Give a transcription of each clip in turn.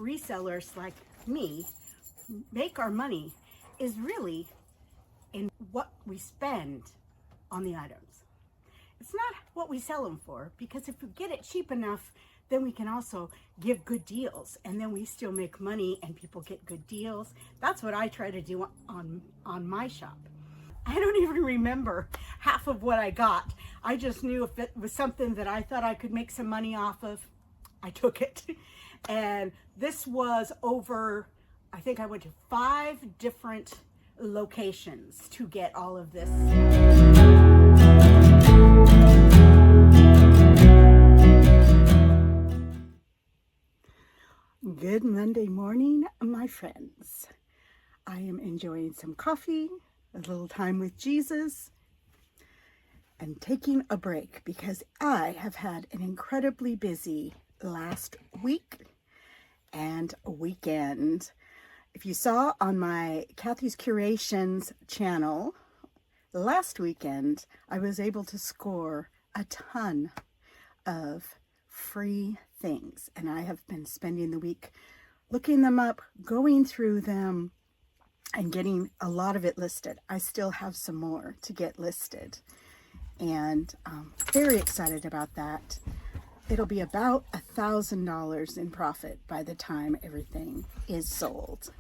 resellers like me make our money is really in what we spend on the items. It's not what we sell them for, because if we get it cheap enough, then we can also give good deals, and then we still make money and people get good deals. That's what I try to do on my shop. I don't even remember half of what I got. I just knew if it was something that I thought I could make some money off of, I took it. And this was over, I think I went to 5 different locations to get all of this. Good Monday morning, my friends. I am enjoying some coffee, a little time with Jesus, and taking a break because I have had an incredibly busy last week and weekend. If you saw on my Kathy's Curations channel last weekend, I was able to score a ton of free things, and I have been spending the week looking them up, going through them, and getting a lot of it listed. I still have some more to get listed, and I'm very excited about that. It'll be about $1,000 in profit by the time everything is sold.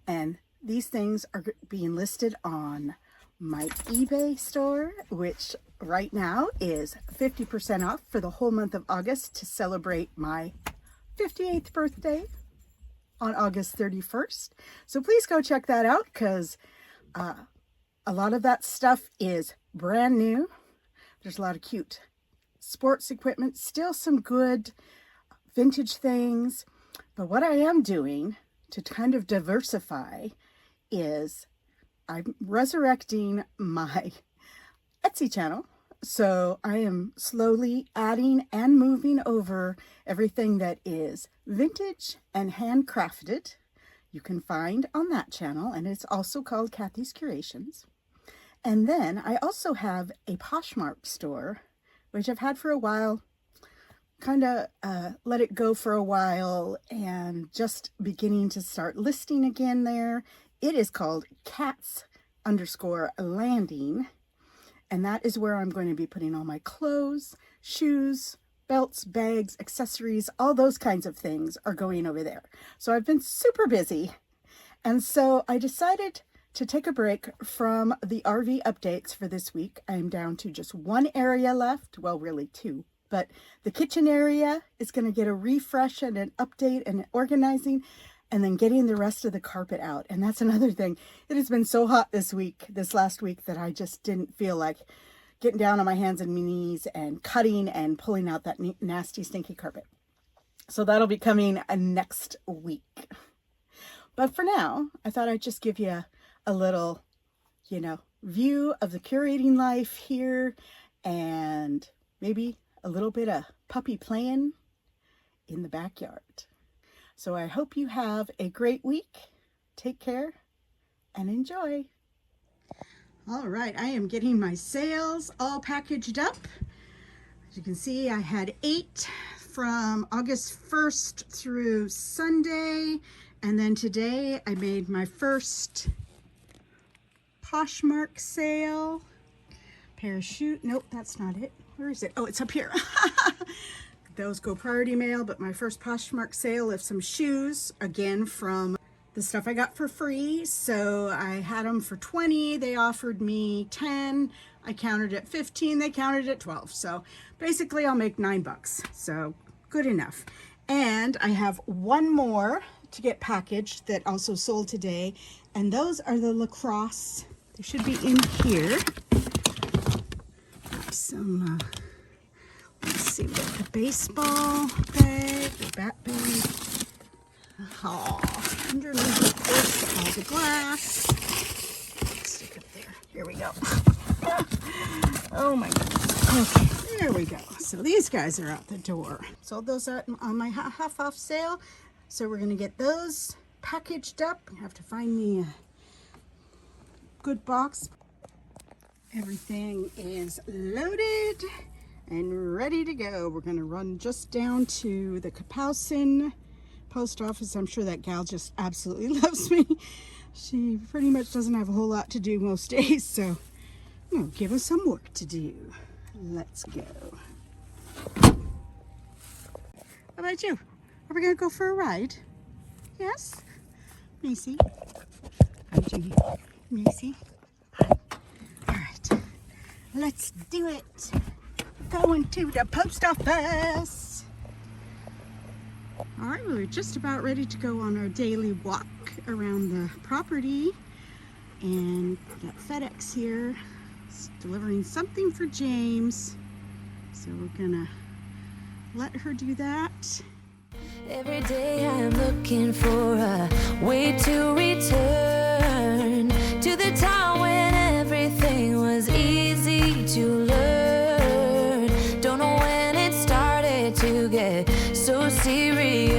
And these things are being listed on my eBay store, which right now is 50% off for the whole month of August to celebrate my 58th birthday on August 31st. So please go check that out, because a lot of that stuff is brand new. There's a lot of cute sports equipment, still some good vintage things. But what I am doing to kind of diversify is I'm resurrecting my Etsy channel. So I am slowly adding and moving over everything that is vintage and handcrafted. You can find on that channel, and it's also called Kathy's Curations. And then I also have a Poshmark store, which I've had for a while, kind of let it go for a while, and just beginning to start listing again there. It is called Cats_Landing. And that is where I'm going to be putting all my clothes, shoes, belts, bags, accessories, all those kinds of things are going over there. So I've been super busy. And so I decided to take a break from the RV updates for this week. I'm down to just one area left. Well, really 2. But the kitchen area is going to get a refresh and an update and organizing, and then getting the rest of the carpet out. And that's another thing. It has been so hot this last week, that I just didn't feel like getting down on my hands and knees and cutting and pulling out that nasty, stinky carpet. So that'll be coming next week. But for now, I thought I'd just give you a little, view of the curating life here, and maybe a little bit of puppy playing in the backyard. So I hope you have a great week. Take care and enjoy. All right, I am getting my sales all packaged up. As you can see, I had 8 from August 1st through Sunday. And then today I made my first Poshmark sale. Parachute, nope, that's not it. Where is it? Oh, it's up here. Those go priority mail, but my first Poshmark sale of some shoes, again from the stuff I got for free. So I had them for 20, they offered me 10, I counted at 15, they counted at 12. So basically I'll make $9, so good enough. And I have one more to get packaged that also sold today, and those are the lacrosse. They should be in here. Some let's see, we got the baseball bag, the bat bag. Oh, underneath, of course, all the glass. Stick up there. Here we go. Oh my goodness. Okay, there we go. So these guys are out the door. Sold those out on my half off sale. So we're going to get those packaged up. I have to find me a good box. Everything is loaded and ready to go. We're going to run just down to the Kapowsin post office. I'm sure that gal just absolutely loves me. She pretty much doesn't have a whole lot to do most days, so I'm gonna give us some work to do. Let's go. How about you? Are we gonna go for a ride? Yes? Macy? Hi, Judy. Macy? Hi. All right, let's do it. Going to the post office. All right, we're just about ready to go on our daily walk around the property, and got FedEx here. It's delivering something for James, so we're gonna let her do that. Every day I'm looking for a way to return to the time when everything was easy to learn. Don't know when it started to get so serious,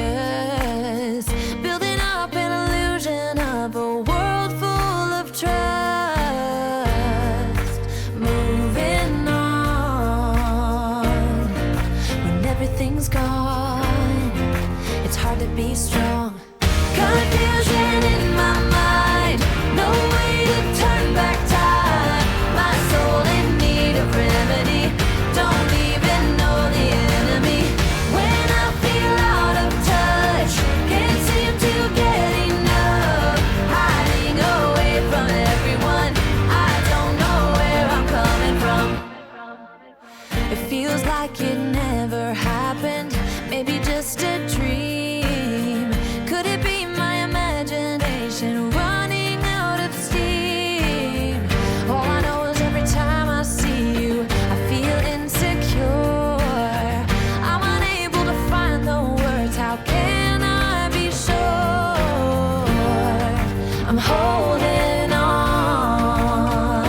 building up an illusion of a world full of trust, moving on when everything's gone. It's hard to be strong. Confusion in my mind, no way to turn back time. My soul in need of remedy, don't even know the enemy. When I feel out of touch, can't seem to get enough, hiding away from everyone. I don't know where I'm coming from. It feels like it never happened, maybe just a dream. Could it be my imagination running out of steam? All I know is every time I see you, I feel insecure. I'm unable to find the words, how can I be sure? I'm holding on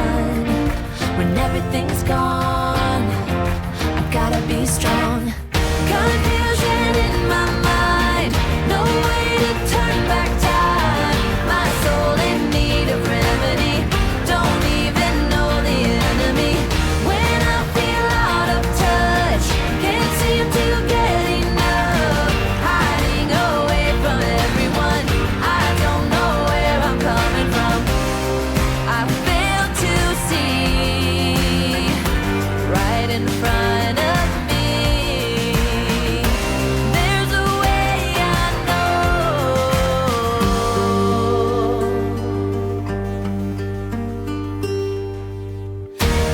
when everything's gone. I've gotta be strong. Confusion in my mind, no way to turn back time. My soul in need of remedy, don't even know the enemy. When I feel out of touch, can't seem to get enough, hiding away from everyone. I don't know where I'm coming from. I fail to see right in front of me. There's a way I know.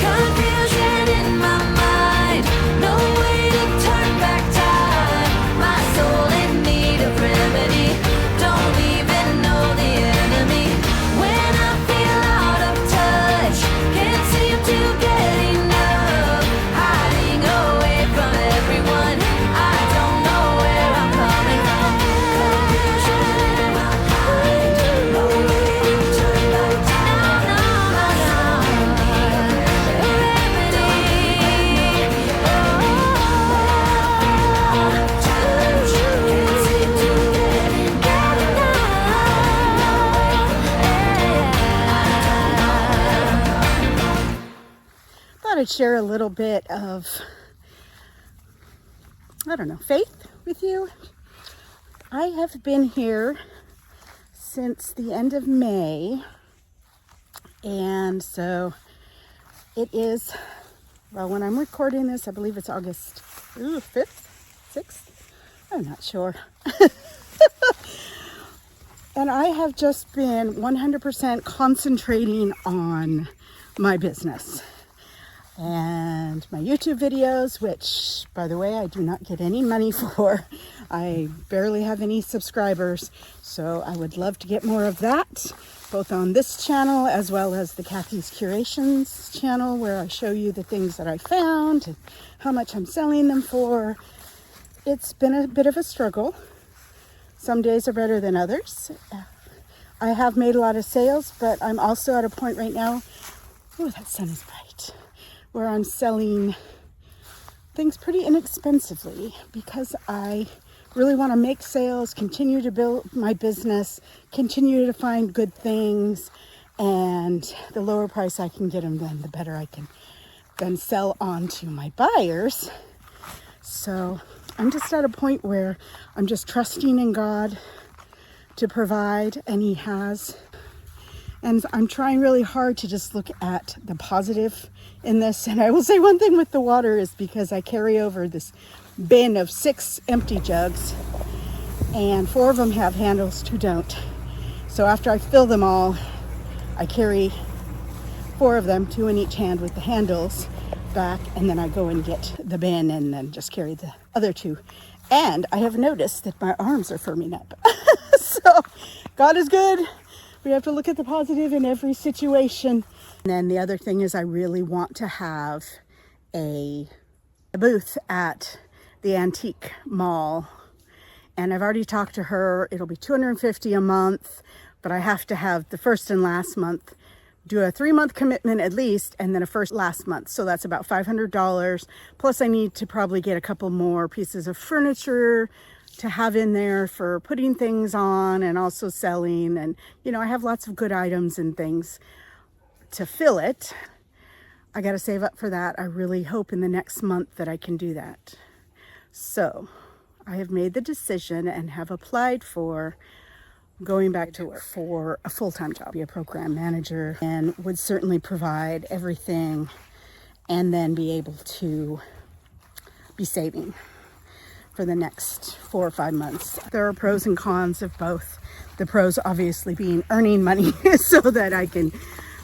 Confusion in my mind, no way to turn back time. My soul in need of remedy, don't even know the enemy. When I feel out of touch, can't seem to get enough, hiding away from everyone. I don't know where I'm coming from. Confusion in my mind, no way to turn back time. My soul in need of remedy, touch, can't seem to get enough. Thought I'd share a little bit of, I don't know, faith with you. I have been here since the end of May, and so it is, well, when I'm recording this, I believe it's August 5th, 6th, I'm not sure. And I have just been 100% concentrating on my business and my YouTube videos, which, by the way, I do not get any money for. I barely have any subscribers, so I would love to get more of that, both on this channel as well as the Kathy's Curations channel, where I show you the things that I found and how much I'm selling them for. It's been a bit of a struggle. Some days are better than others. I have made a lot of sales, but I'm also at a point right now, oh, that sun is bright, where I'm selling things pretty inexpensively because I really want to make sales, continue to build my business, continue to find good things, and the lower price I can get them, then the better I can then sell on to my buyers. So I'm just at a point where I'm just trusting in God to provide, and He has. And I'm trying really hard to just look at the positive in this. And I will say one thing with the water is because I carry over this bin of 6 empty jugs, and 4 of them have handles, 2 don't. So after I fill them all, I carry 4 of them, 2 in each hand with the handles back, and then I go and get the bin and then just carry the other 2. And I have noticed that my arms are firming up. So God is good. We have to look at the positive in every situation. And then the other thing is I really want to have a booth at the antique mall. And I've already talked to her. It'll be $250 a month, but I have to have the first and last month, do a 3-month commitment at least, and then a first last month. So that's about $500. Plus I need to probably get a couple more pieces of furniture to have in there for putting things on and also selling. And, you know, I have lots of good items and things to fill it. I got to save up for that. I really hope in the next month that I can do that. So I have made the decision and have applied for going back to work for a full-time job, be a program manager, and would certainly provide everything and then be able to be saving for the next 4 or 5 months. There are pros and cons of both. The pros obviously being earning money so that I can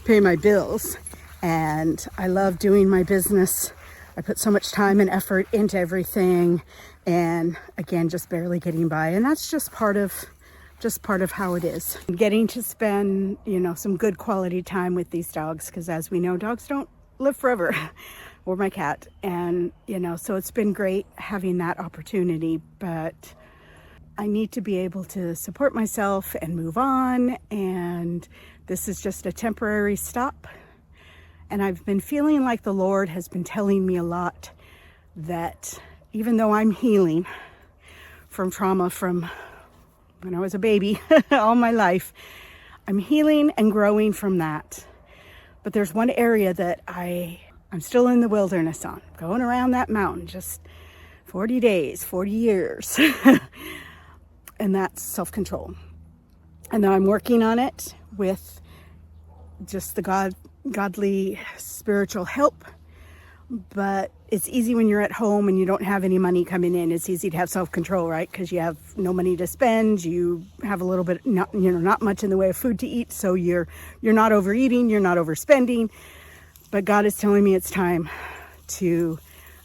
pay my bills. And I love doing my business. I put so much time and effort into everything, and again, just barely getting by. And that's just part of how it is. Getting to spend, you know, some good quality time with these dogs, because as we know, dogs don't live forever. Or my cat. And, you know, so it's been great having that opportunity, but I need to be able to support myself and move on. And this is just a temporary stop. And I've been feeling like the Lord has been telling me a lot that even though I'm healing from trauma from when I was a baby all my life, I'm healing and growing from that. But there's one area that I'm still in the wilderness on, going around that mountain, just 40 days, 40 years. And that's self-control. And then I'm working on it with just the godly spiritual help. But it's easy when you're at home and you don't have any money coming in. It's easy to have self-control, right? Because you have no money to spend. You have a little bit, not much in the way of food to eat. So you're not overeating, you're not overspending. But God is telling me it's time to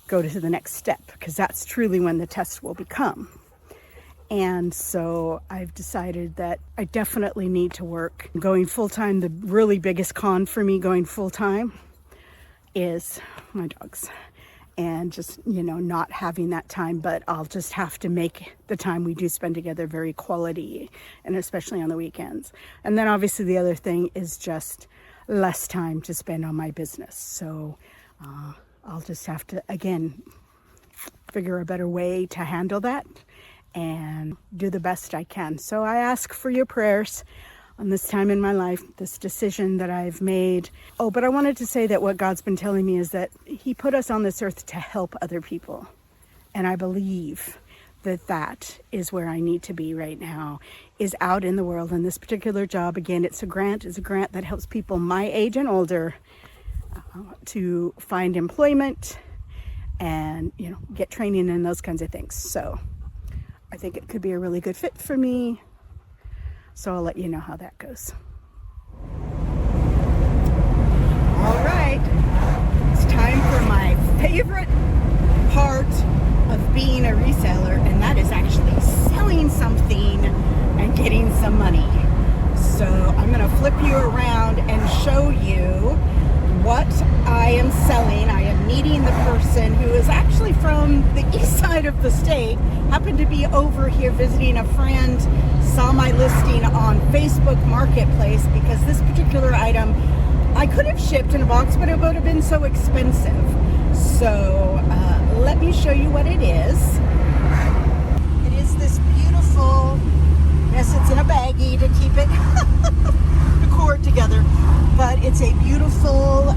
go to the next step, because that's truly when the test will become. And so I've decided that I definitely need to work. Going full-time, the really biggest con for me going full-time is my dogs. And just, you know, not having that time, but I'll just have to make the time we do spend together very quality, and especially on the weekends. And then obviously the other thing is just less time to spend on my business. So I'll just have to, again, figure a better way to handle that and do the best I can. So I ask for your prayers on this time in my life, this decision that I've made. Oh, but I wanted to say that what God's been telling me is that He put us on this earth to help other people. And I believe that is where I need to be right now, is out in the world. And this particular job, again, it's a grant that helps people my age and older to find employment and, you know, get training and those kinds of things. So I think it could be a really good fit for me. So I'll let you know how that goes. All right, it's time for my favorite part of being a reseller, and that is actually selling something and getting some money. So I'm going to flip you around and show you what I am selling. I am meeting the person who is actually from the east side of the state, happened to be over here visiting a friend, saw my listing on Facebook Marketplace, because this particular item I could have shipped in a box, but it would have been so expensive. So let me show you what it is. It is this beautiful, yes, it's in a baggie to keep it the cord together, but it's a beautiful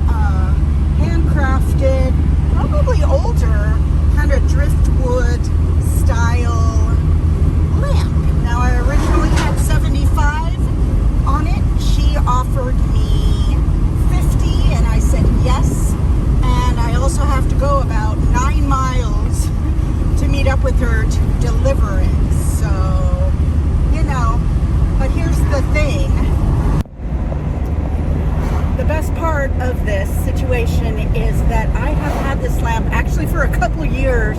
handcrafted, probably older, kind of driftwood style lamp. Now I originally had 75 on it. She offered me 50 and I said yes. And I also have to go about 9 miles to meet up with her to deliver it. So, you know, but here's the thing. The best part of this situation is that I have had this lamp actually for a couple years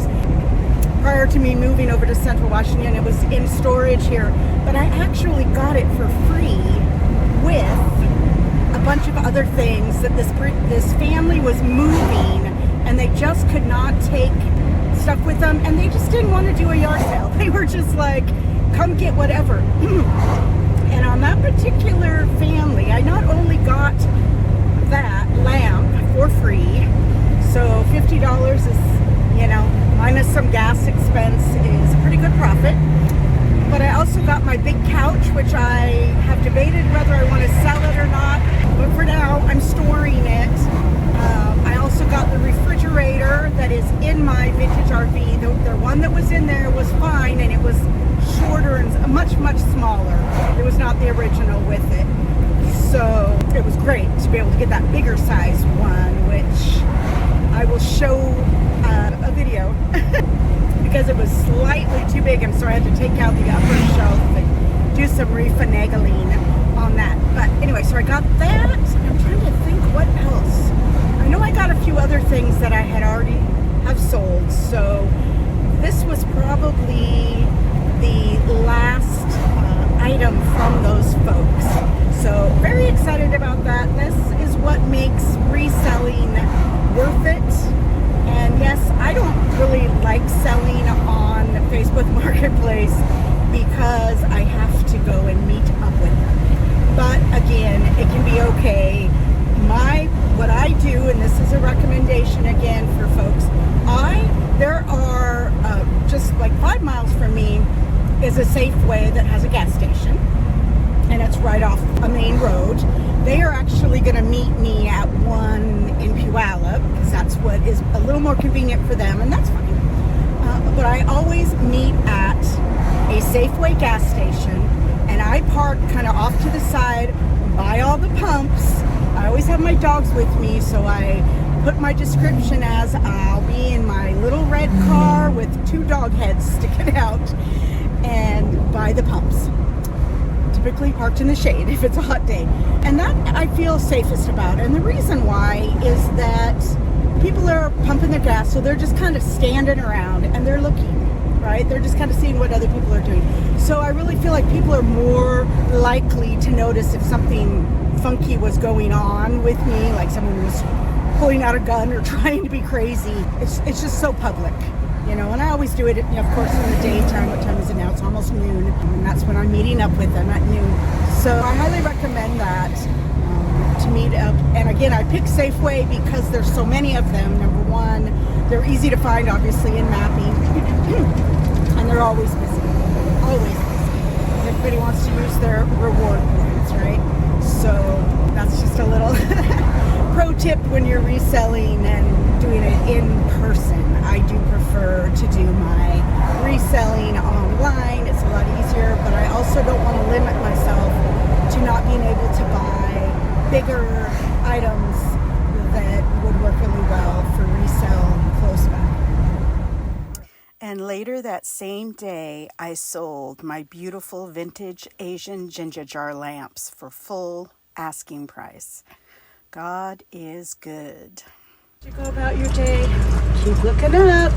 prior to me moving over to Central Washington. It was in storage here, but I actually got it for free with a bunch of other things that this family was moving, and they just could not take stuff with them, and they just didn't want to do a yard sale. They were just like, come get whatever. And on that particular family, I not only got that lamp for free, so $50 is, you know, minus some gas expense, is a pretty good profit. But I also got my big couch, which I have debated whether I want to sell it or not, but for now I'm storing it. I also got the refrigerator that is in my vintage RV. The one that was in there was fine, and it was shorter and much smaller. It was not the original with it. So it was great to be able to get that bigger size one, which I will show a video because it was slightly too big, and so I had to take out the upper shelf and do some refinagling on that. But anyway, so I got that. I'm trying to think what else. I know I got a few other things that I had already have sold, so this was probably the last item from those folks. So very excited about that. This is what makes reselling worth it. And yes, I don't really like selling on Facebook Marketplace because I have to go and meet up with them. But again, it can be okay. What I do, and this is a recommendation again for folks, there are just like 5 miles from me is a Safeway that has a gas station, and it's right off a main road. They are actually going to meet me at one in Puyallup because that's what is a little more convenient for them, and that's fine. But I always meet at a Safeway gas station, and I park kind of off to the side by all the pumps. I always have my dogs with me, so I put my description as I'll be in my little red car with 2 dog heads sticking out and by the pumps. Typically parked in the shade if it's a hot day. And that I feel safest about. And the reason why is that people are pumping their gas, so they're just kind of standing around and they're looking, right? They're just kind of seeing what other people are doing. So I really feel like people are more likely to notice if something funky was going on with me, like someone was pulling out a gun or trying to be crazy. It's just so public, you know, and I always do it, of course, in the daytime. What time is it now? It's almost noon, and that's when I'm meeting up with them, at noon. So I highly recommend that, to meet up. And again, I pick Safeway because there's so many of them. Number one, they're easy to find, obviously, in mapping, and they're always busy, always busy. Everybody wants to use their reward points, right? So that's just a little pro tip when you're reselling and doing it in person. I do prefer to do my reselling online. It's a lot easier, but I also don't want to limit myself to not being able to buy bigger items that would work really well for resale close by. And later that same day, I sold my beautiful vintage Asian ginger jar lamps for full asking price. God is good. You go about your day, keep looking up.